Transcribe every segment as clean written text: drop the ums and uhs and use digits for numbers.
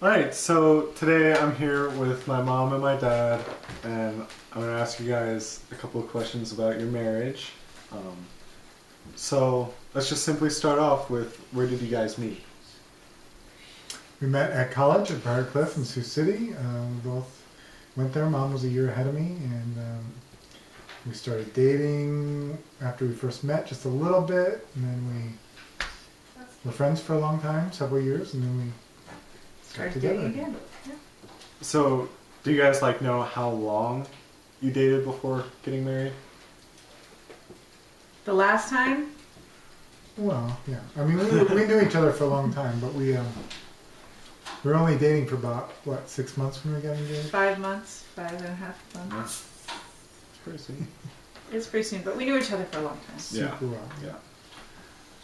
Alright, so today I'm here with my mom and my dad, and I'm going to ask you guys a couple of questions about your marriage. So let's just simply start off with, where did you guys meet? We met at college at Briarcliff in Sioux City. We both went there. Mom was a year ahead of me, and we started dating after we first met just a little bit, and then we were friends for a long time, several years, and then we got together dating again. Yeah. So, do you guys know how long you dated before getting married? The last time? Well, yeah. I mean, we knew each other for a long time, but we were only dating for about, 6 months when we got engaged? 5 months, 5.5 months. It's pretty soon. It's pretty soon, but we knew each other for a long time. Super well. Yeah.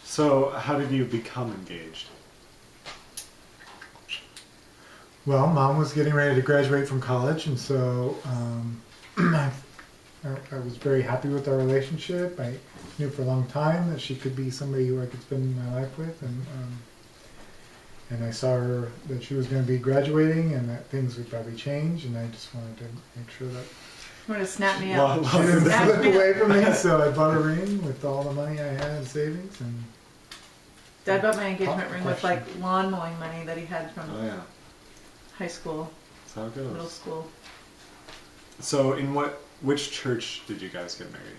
So, how did you become engaged? Well, Mom was getting ready to graduate from college, and so I was very happy with our relationship. I knew for a long time that she could be somebody who I could spend my life with, and I saw her that she was going to be graduating and that things would probably change, and I just wanted to make sure that You want to snap me up? she didn't Snap slip me up. away from me. So I bought a ring with all the money I had in savings, and Dad bought my engagement ring with lawn mowing money that he had from Oh yeah, high school, that's how it middle goes. school. So, in which church did you guys get married?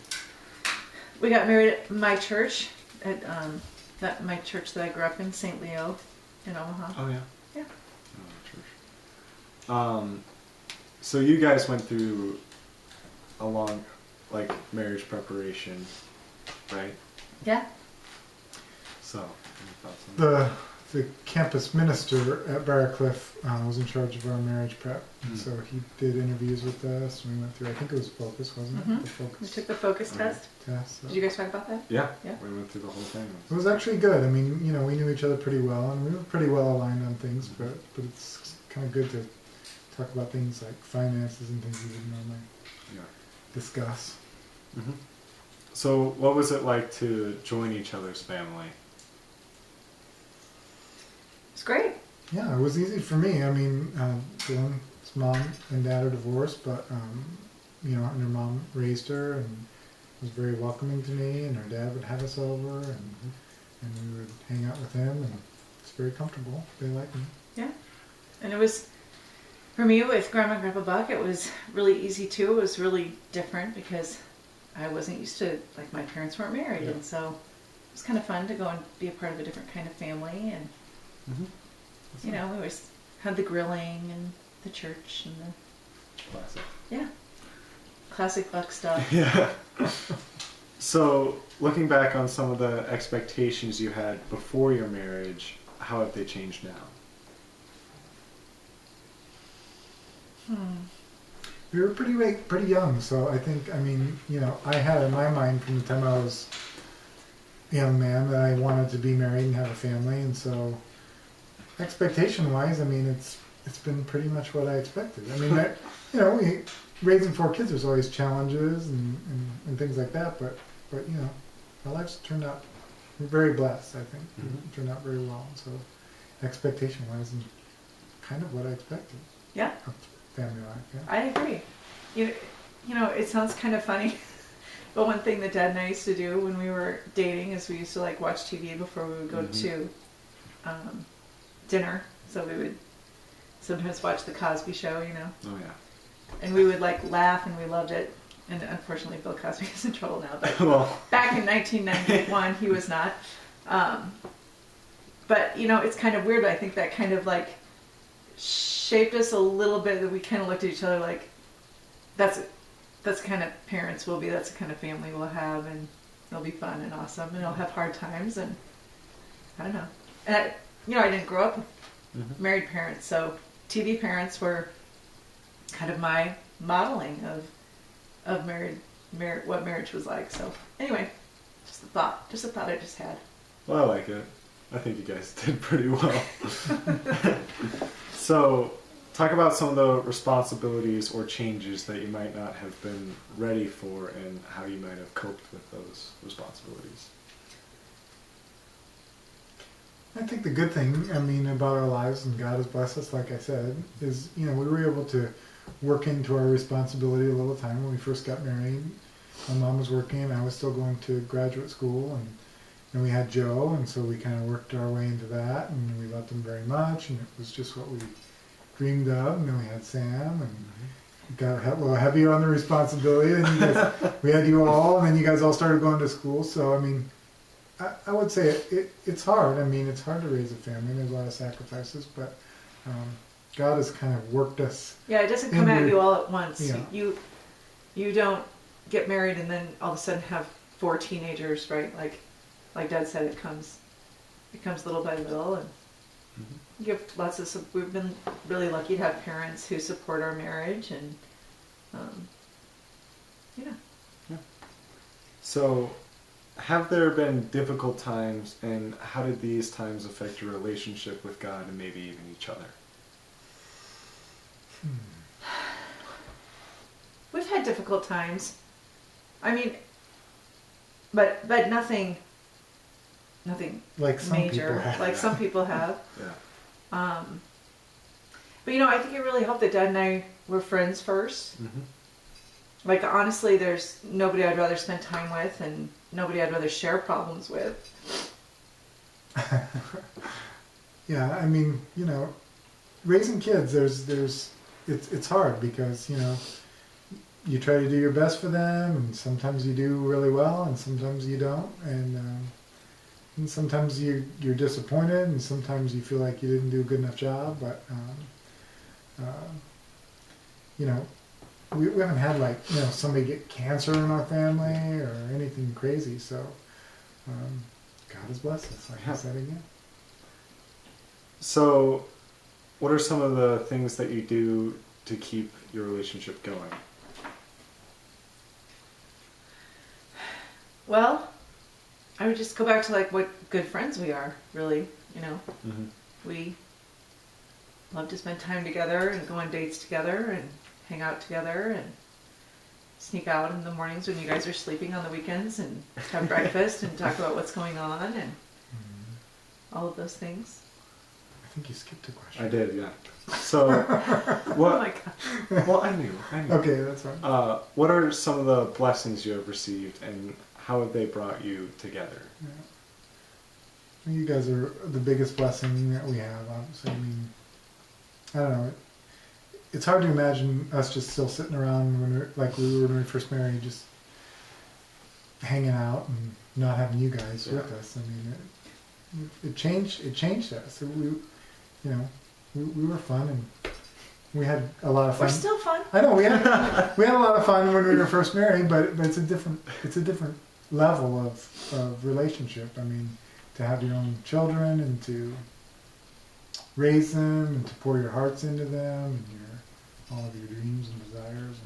We got married at my church, at my church that I grew up in, St. Leo, in Omaha. Oh yeah. Yeah. Oh, church. So you guys went through a long, marriage preparation, right? Yeah. So, any thoughts on that? the campus minister at Briarcliff was in charge of our marriage prep, and so he did interviews with us. And we went through, I think it was Focus, wasn't it? Mhm. The Focus We took the focus test. test. So. Did you guys talk about that? Yeah. Yeah. We went through the whole thing. It was actually good. I mean, we knew each other pretty well, and we were pretty well aligned on things. But it's kind of good to talk about things like finances and things we wouldn't normally discuss. Mm-hmm. So, what was it like to join each other's family? It's great. Yeah, it was easy for me. I mean, Dylan's mom and dad are divorced, but and her mom raised her and was very welcoming to me, and her dad would have us over, and we would hang out with him, and it's very comfortable. They like me. Yeah. And it was, for me, with Grandma and Grandpa Buck, it was really easy too. It was really different because I wasn't used to, my parents weren't married, Yeah. and so it was kind of fun to go and be a part of a different kind of family, and Mm-hmm. we always had the grilling and the church and the Classic. classic Buck stuff. Yeah. So, looking back on some of the expectations you had before your marriage, how have they changed now? We were pretty young, so I think, I had in my mind from the time I was a young man that I wanted to be married and have a family, and so expectation-wise, it's been pretty much what I expected. Raising 4 kids, there's always challenges and things like that, but our lives turned out, we're very blessed, I think. It turned out very well, so expectation-wise, and kind of what I expected. Yeah. Of family life, yeah. I agree. It sounds kind of funny, but one thing that Dad and I used to do when we were dating is we used to watch TV before we would go to dinner. So we would sometimes watch the Cosby Show, Oh yeah. and we would laugh, and we loved it. And unfortunately, Bill Cosby is in trouble now, but Well, back in 1991, he was not. But it's kind of weird. I think that kind of shaped us a little bit. That we kind of looked at each other like, that's the kind of parents we'll be. That's the kind of family we'll have, and it'll be fun and awesome, and it'll have hard times, and I don't know. And I didn't grow up with married parents, so TV parents were kind of my modeling of what marriage was like. So anyway, just a thought I just had. well, I like it. I think you guys did pretty well. So, talk about some of the responsibilities or changes that you might not have been ready for, and how you might have coped with those responsibilities. I think the good thing, I mean, about our lives, and God has blessed us, like I said, is, we were able to work into our responsibility a little time when we first got married. My mom was working, I was still going to graduate school, and we had Joe, and so we kind of worked our way into that, and we loved him very much, and it was just what we dreamed of. And then we had Sam, and got a little heavier on the responsibility, and we had you all, and then you guys all started going to school. So, I mean, I would say it's hard. I mean, it's hard to raise a family. There's a lot of sacrifices, but God has kind of worked us. Yeah, it doesn't come at you all at once. Yeah. You don't get married and then all of a sudden have 4 teenagers, right? Like Dad said, it comes little by little, and you have lots of. We've been really lucky to have parents who support our marriage, and yeah. So, have there been difficult times, and how did these times affect your relationship with God and maybe even each other? We've had difficult times. I mean, but nothing Like some major, people have. like some people have. Yeah. But I think it really helped that Dad and I were friends first. Mm-hmm. Like, honestly, there's nobody I'd rather spend time with, and nobody I'd rather share problems with. Yeah, I mean, raising kids, it's hard because, you try to do your best for them, and sometimes you do really well, and sometimes you don't, and sometimes you're disappointed, and sometimes you feel like you didn't do a good enough job, but, we haven't had somebody get cancer in our family or anything crazy, so God has blessed us, like I said again. So, what are some of the things that you do to keep your relationship going? Well, I would just go back to what good friends we are, really. Mm-hmm. We love to spend time together and go on dates together and hang out together and sneak out in the mornings when you guys are sleeping on the weekends and have breakfast and talk about what's going on and all of those things. I think you skipped a question. I did, yeah. So, what? Oh my God. Well, I knew. Okay, that's fine. What are some of the blessings you have received, and how have they brought you together? Yeah. You guys are the biggest blessing that we have, obviously. I mean, I don't know. It's hard to imagine us just still sitting around when we first married, just hanging out and not having you guys with us. I mean, it changed us. We were fun, and we had a lot of fun. We're still fun. I know we had a lot of fun when we were first married, but it's a different level of relationship. I mean, to have your own children and to raise them and to pour your hearts into them and all of your dreams and desires.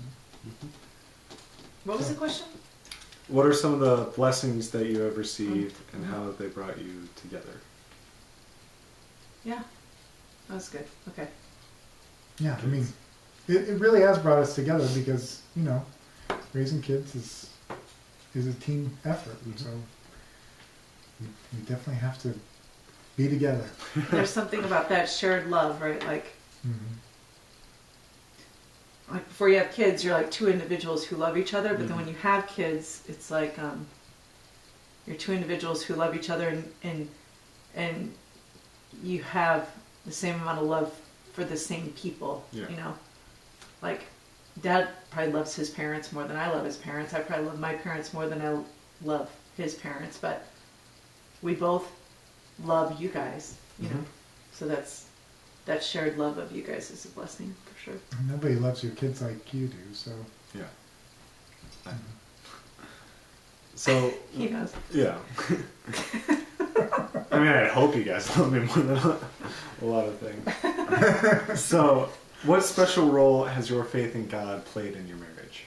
What was the question? What are some of the blessings that you have received, and how have they brought you together? Yeah, that was good. Okay. Yeah, I mean, it really has brought us together because, raising kids is a team effort, and so we definitely have to be together. There's something about that shared love, right? Like before you have kids, you're like 2 individuals who love each other, but then when you have kids, it's like you're 2 individuals who love each other, and you have the same amount of love for the same people. Like Dad probably loves his parents more than I love his parents. I probably love my parents more than I love his parents, but we both love you guys, so that shared love of you guys is a blessing for sure. Nobody loves your kids like you do, so. Yeah. So. He knows. Yeah. I mean, I hope you guys love me more than a lot of things. So, what special role has your faith in God played in your marriage?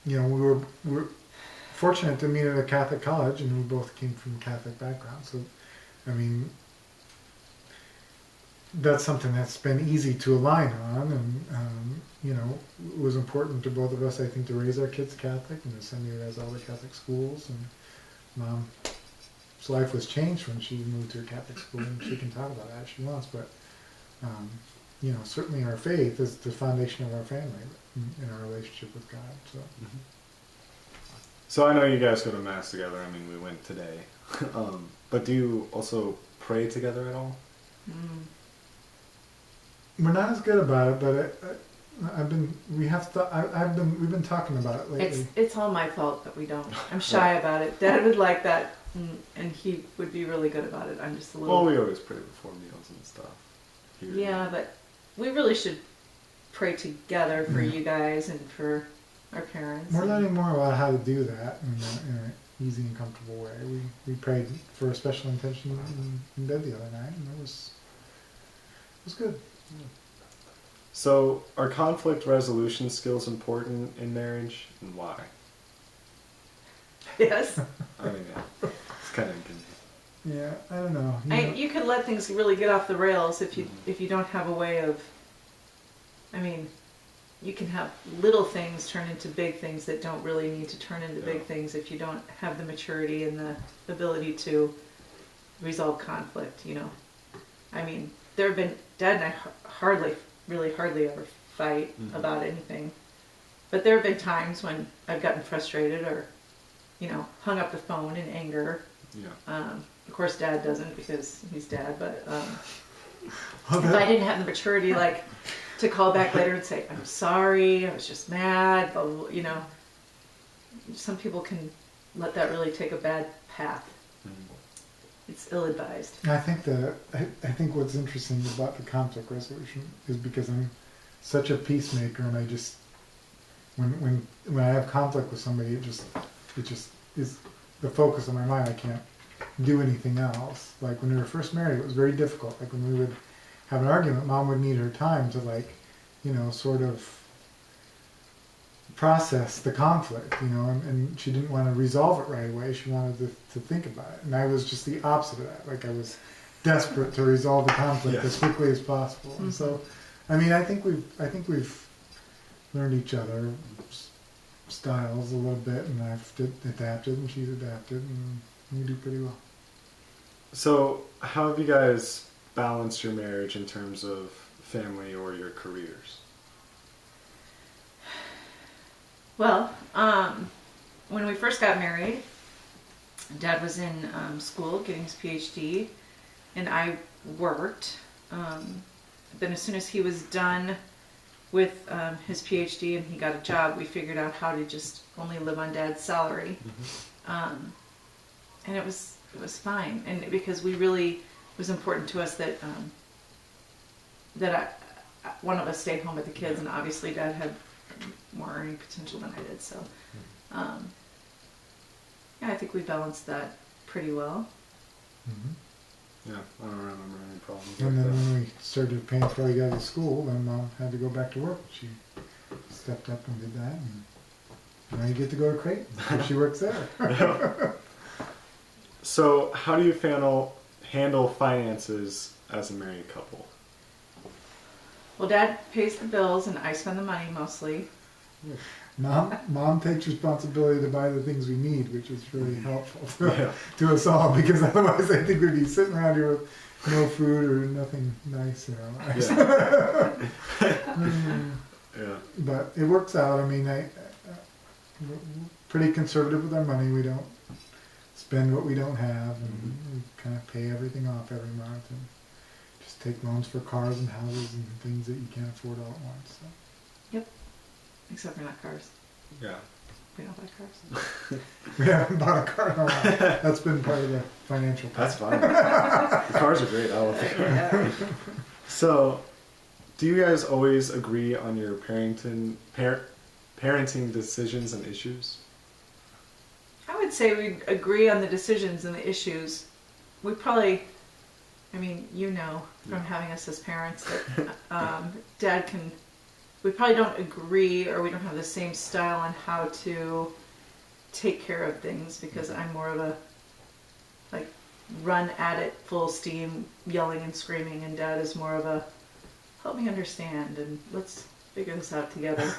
We were fortunate to meet at a Catholic college, and we both came from Catholic backgrounds. So, I mean, that's something that's been easy to align on, and it was important to both of us, I think, to raise our kids Catholic and to send you guys all the Catholic schools, Mom's life was changed when she moved to a Catholic school, and she can talk about that if she wants. But certainly our faith is the foundation of our family in our relationship with God. So. Mm-hmm. So I know you guys go to Mass together. I mean, we went today. But do you also pray together at all? Mm. We're not as good about it, but we've been talking about it lately. It's all my fault that we don't. I'm shy about it. Dad would like that, and he would be really good about it. I'm just a little. Well, we always pray before meals and stuff. Yeah, but we really should pray together for you guys and for our parents. We're learning more about how to do that in an easy and comfortable way. We prayed for a special intention in bed the other night, and it was good. Yeah. So, are conflict resolution skills important in marriage, and why? Yes. I mean, yeah, it's kind of inconvenient. Yeah, I don't know. You could let things really get off the rails if you don't have a way of. I mean, you can have little things turn into big things that don't really need to turn into big things if you don't have the maturity and the ability to resolve conflict. I mean, there have been Dad and I hardly ever fight about anything, but there have been times when I've gotten frustrated or, hung up the phone in anger. Yeah. Of course, Dad doesn't because he's Dad, but if I didn't have the maturity, to call back later and say, I'm sorry, I was just mad, blah, blah, blah, some people can let that really take a bad path. It's ill-advised. I think what's interesting about the conflict resolution is because I'm such a peacemaker, and I just when I have conflict with somebody, it just is the focus of my mind. I can't do anything else. Like when we were first married, it was very difficult. Like when we would have an argument, Mom would need her time to sort of process the conflict, and she didn't want to resolve it right away. She wanted to think about it. And I was just the opposite of that. Like I was desperate to resolve the conflict as quickly as possible. And so, I mean, I think we've learned each other's styles a little bit, and I've adapted, and she's adapted, and we do pretty well. So, how have you guys balanced your marriage in terms of family or your careers? Well, when we first got married, Dad was in school getting his PhD, and I worked. Then as soon as he was done with his PhD and he got a job, we figured out how to just only live on Dad's salary. And it was fine, and because it was important to us that one of us stayed home with the kids, and obviously Dad had more earning potential than I did, so I think we balanced that pretty well. Yeah, I don't remember any problems. And then when we started paying for all to school, then Mom had to go back to work. She stepped up and did that, and now you get to go to Creighton. She works there. So, how do you handle finances as a married couple? Well, Dad pays the bills, and I spend the money mostly. Mom takes responsibility to buy the things we need, which is really helpful to us all, because otherwise I think we'd be sitting around here with no food or nothing nice in our lives. Yeah. But it works out. I mean, we're pretty conservative with our money. We don't spend what we don't have, and we kind of pay everything off every month, and just take loans for cars and houses and things that you can't afford all at once. So. Yep. Except for not cars. Yeah. We don't buy cars. We haven't bought a car in a while. That's been part of the financial part. That's fine. The cars are great. I love them. So, do you guys always agree on your parenting decisions and issues? I would say we agree on the decisions and the issues. We probably, from having us as parents that Dad can. We probably don't agree, or we don't have the same style on how to take care of things, because I'm more of a run at it full steam, yelling and screaming, and Dad is more of a help me understand and let's figure this out together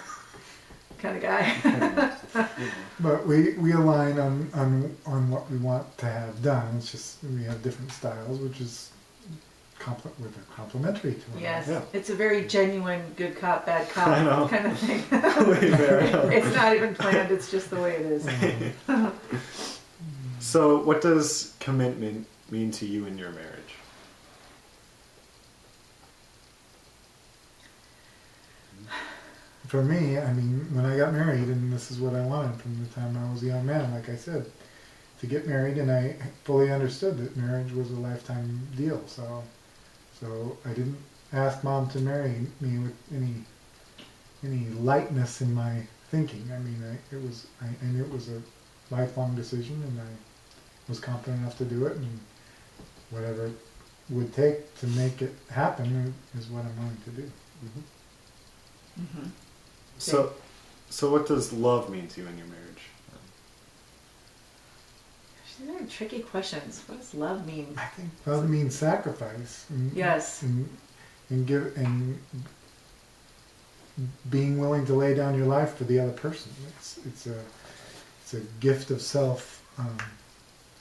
kind of guy. But we align on what we want to have done. It's just we have different styles, which is complementary to one Yes, Yeah. it's a very genuine good cop, bad cop I know. kind of thing. Very. It's not even planned, it's just the way it is. So, what does commitment mean to you in your marriage? For me, I mean, when I got married, and this is what I wanted from the time I was a young man, like I said, to get married, and I fully understood that marriage was a lifetime deal. So I didn't ask Mom to marry me with any lightness in my thinking. I mean, I knew it was a lifelong decision, and I was confident enough to do it, and whatever it would take to make it happen is what I'm willing to do. Mm-hmm. So what does love mean to you in your marriage? These are tricky questions. What does love mean? I think love means sacrifice. Yes. And being willing to lay down your life for the other person. It's a gift of self to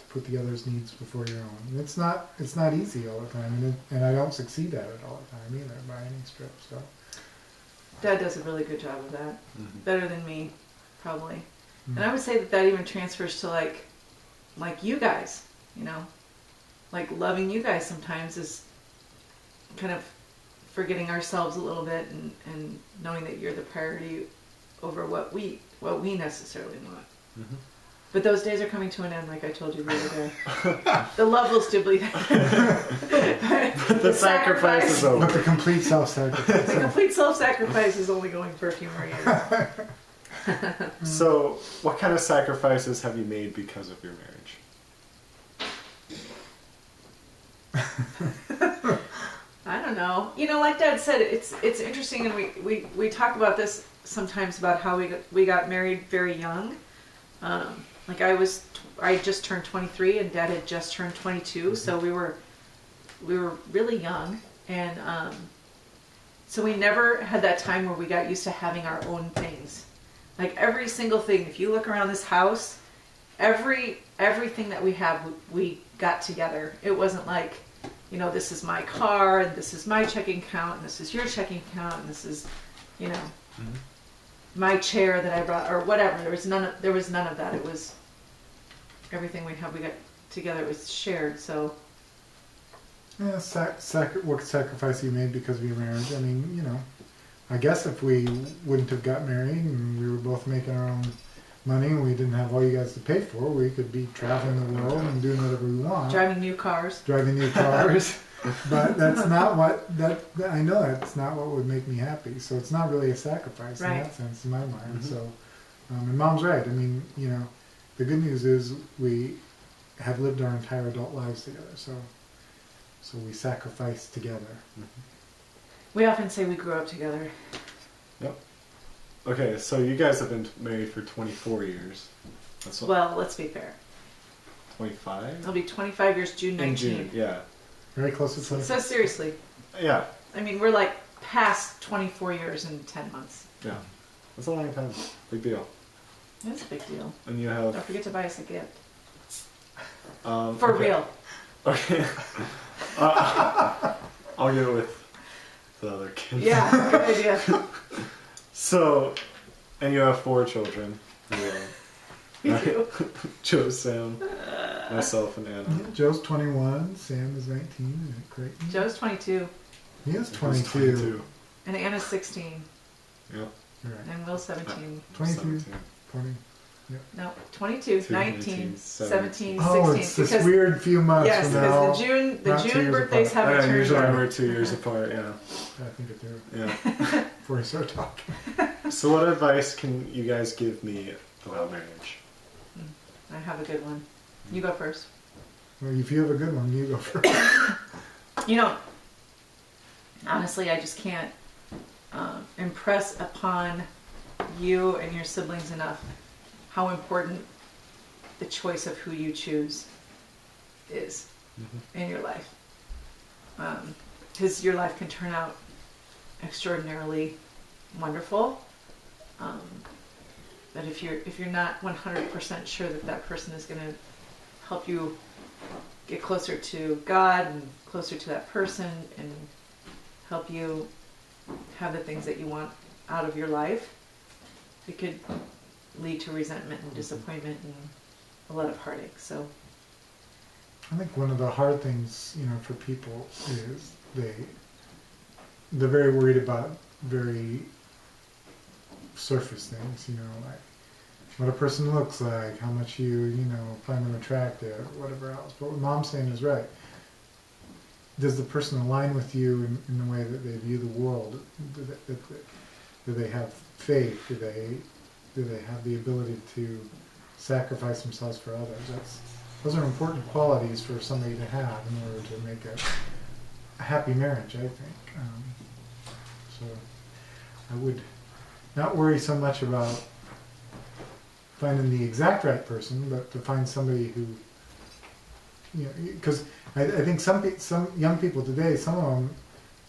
put the other's needs before your own. And it's not easy all the time, and I don't succeed at it all the time either by any stretch. So. Dad does a really good job of that. Mm-hmm. Better than me, probably. Mm-hmm. And I would say that even transfers to like you guys, you know? Like loving you guys sometimes is kind of forgetting ourselves a little bit and knowing that you're the priority over what we necessarily want. Mm-hmm. But those days are coming to an end, like I told you the other day. The love will still be there. The sacrifice is over. But the complete self-sacrifice. The complete self-sacrifice is only going for a few more years. So, what kind of sacrifices have you made because of your marriage? I don't know. You know, like Dad said, it's interesting, and we talk about this sometimes about how we got married very young. Like I just turned 23, and Dad had just turned 22, so we were really young, and so we never had that time where we got used to having our own things. Like every single thing, if you look around this house, everything that we have, we got together. It wasn't like, you know, this is my car, and this is my checking account, and this is your checking account, and this is, you know, my chair that I brought, or whatever. There was none of that. It was everything we got together. It was shared. So Yeah, what sacrifice you made because of your marriage. I mean, you know, I guess if we wouldn't have got married and we were both making our own money and we didn't have all you guys to pay for, we could be traveling the world and doing whatever we want. driving new cars. But that's not I know that's not what would make me happy. So it's not really a sacrifice in that sense in my mind. Mm-hmm. So, and Mom's right. I mean, you know, the good news is we have lived our entire adult lives together. So we sacrifice together. Mm-hmm. We often say we grew up together. Yep. Okay, so you guys have been married for 24 years. That's what, Well, let's be fair. 25? It'll be 25 years, June 19th. In June, yeah. Very close to 20. So seriously, Yeah, I mean, we're like past 24 years and 10 months. yeah. That's a long time. Big deal. That's a big deal. And you have... Don't forget to buy us a gift. For Real. Okay. I'll get it with the other kids. Yeah, good idea. So, and you have 4 children. We do. Joe, Sam, myself, and Anna. Yeah, Joe's 21, Sam is 19, and Creighton. Joe's 22, He is Who's 22. and Anna's 16, Yep. You're right. and Will's 17. 22, 17. 20. No, 22, 2, 19, 19, 17, 16. Oh, it's this weird few months Yes, from now. because the not 2 June years birthdays apart. haven't Yeah, turned usually yet. we're 2 years apart, yeah. I think it do. Yeah. Before we start talking. So what advice can you guys give me about marriage? I have a good one. You go first. Well, if you have a good one, you go first. You know, honestly, I just can't impress upon you and your siblings enough how important the choice of who you choose is in your life. Because your life can turn out extraordinarily wonderful, that if you're not 100% sure that that person is going to help you get closer to God and closer to that person and help you have the things that you want out of your life, it could lead to resentment and disappointment and a lot of heartache. So I think one of the hard things, for people is they're very worried about very surface things, like what a person looks like, how much you find them attractive, whatever else. But what Mom's saying is right. Does the person align with you in the way that they view the world? Do they have faith? Do they have the ability to sacrifice themselves for others? Those are important qualities for somebody to have in order to make a happy marriage, I think. So I would not worry so much about finding the exact right person, but to find somebody who, because I think some young people today, some of them,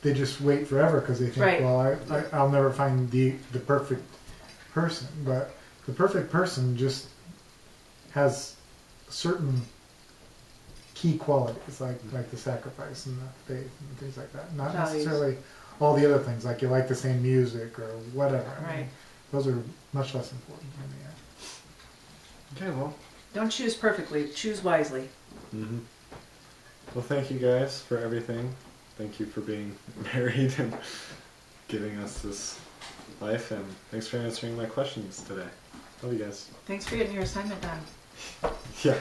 they just wait forever because they think, Right. well, I'll never find the perfect person. But the perfect person just has certain key qualities, like the sacrifice and the faith and things like that. Not Values. necessarily all the other things, like you like the same music or whatever. I mean, Right. those are much less important in the end. Okay, well. don't choose perfectly, choose wisely. Mm-hmm. Well, thank you guys for everything. Thank you for being married and giving us this life, and thanks for answering my questions today. Love you guys. Thanks for getting your assignment done. Yeah.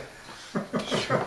Sure.